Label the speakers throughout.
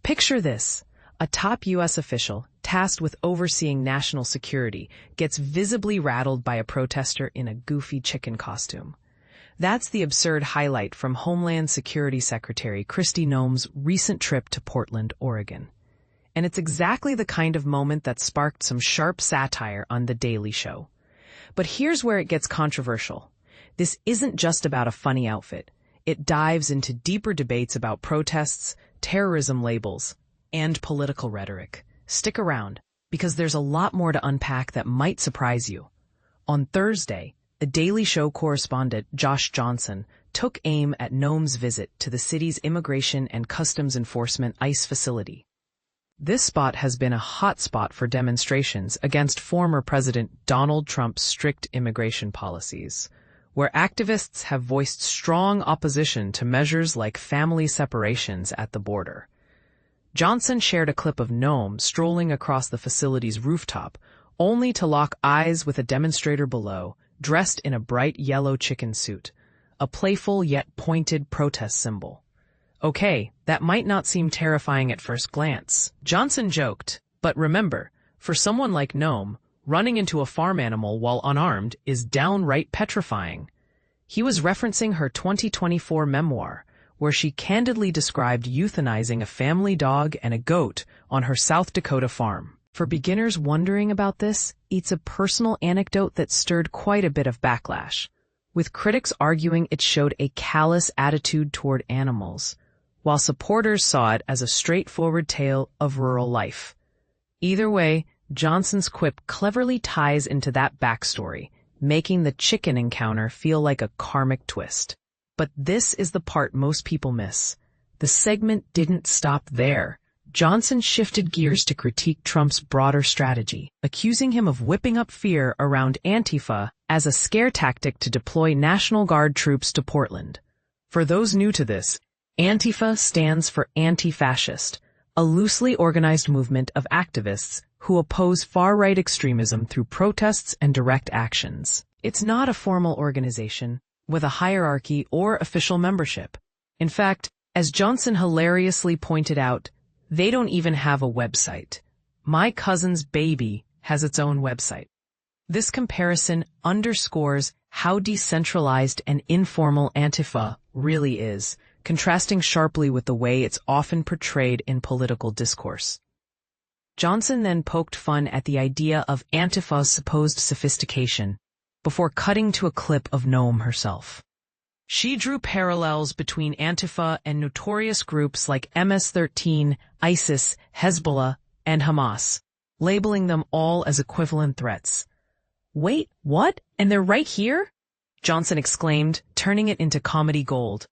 Speaker 1: Picture this. A top U.S. official, tasked with overseeing national security, gets visibly rattled by a protester in a goofy chicken costume. That's the absurd highlight from Homeland Security Secretary Kristi Noem's recent trip to Portland, Oregon. And it's exactly the kind of moment that sparked some sharp satire on The Daily Show. But here's where it gets controversial. This isn't just about a funny outfit. It dives into deeper debates about protests, terrorism labels, and political rhetoric. Stick around, because there's a lot more to unpack that might surprise you. On Thursday, The Daily Show correspondent Josh Johnson took aim at Noem's visit to the city's Immigration and Customs Enforcement ICE facility. This spot has been a hot spot for demonstrations against former President Donald Trump's strict immigration policies, where activists have voiced strong opposition to measures like family separations at the border. Johnson shared a clip of Noem strolling across the facility's rooftop, only to lock eyes with a demonstrator below, dressed in a bright yellow chicken suit, a playful yet pointed protest symbol. Okay, that might not seem terrifying at first glance, Johnson joked, but remember, for someone like Noem, running into a farm animal while unarmed is downright petrifying. He was referencing her 2024 memoir, where she candidly described euthanizing a family dog and a goat on her South Dakota farm. For beginners wondering about this, it's a personal anecdote that stirred quite a bit of backlash, with critics arguing it showed a callous attitude toward animals, while supporters saw it as a straightforward tale of rural life. Either way, Johnson's quip cleverly ties into that backstory, making the chicken encounter feel like a karmic twist. But this is the part most people miss. The segment didn't stop there. Johnson shifted gears to critique Trump's broader strategy, accusing him of whipping up fear around Antifa as a scare tactic to deploy National Guard troops to Portland. For those new to this, Antifa stands for anti-fascist, a loosely organized movement of activists who oppose far-right extremism through protests and direct actions. It's not a formal organization with a hierarchy or official membership. In fact, as Johnson hilariously pointed out, they don't even have a website. My cousin's baby has its own website. This comparison underscores how decentralized and informal Antifa really is, contrasting sharply with the way it's often portrayed in political discourse. Johnson then poked fun at the idea of Antifa's supposed sophistication, before cutting to a clip of Noem herself. She drew parallels between Antifa and notorious groups like MS-13, ISIS, Hezbollah, and Hamas, labeling them all as equivalent threats. Wait, what? And they're right here? Johnson exclaimed, turning it into comedy gold.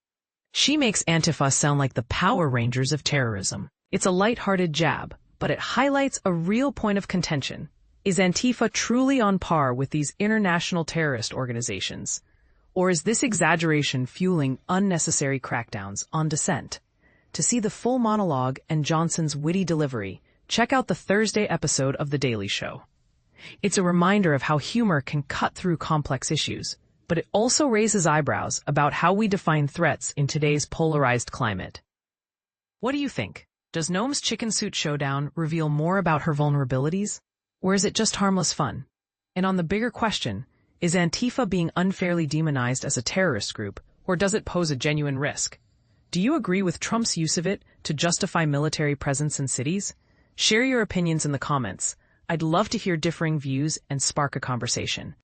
Speaker 1: She makes Antifa sound like the Power Rangers of terrorism. It's a lighthearted jab, but it highlights a real point of contention. Is Antifa truly on par with these international terrorist organizations? Or is this exaggeration fueling unnecessary crackdowns on dissent? To see the full monologue and Johnson's witty delivery, check out the Thursday episode of The Daily Show. It's a reminder of how humor can cut through complex issues, but it also raises eyebrows about how we define threats in today's polarized climate. What do you think? Does Noem's chicken suit showdown reveal more about her vulnerabilities? Or is it just harmless fun? And on the bigger question, is Antifa being unfairly demonized as a terrorist group, or does it pose a genuine risk? Do you agree with Trump's use of it to justify military presence in cities? Share your opinions in the comments. I'd love to hear differing views and spark a conversation.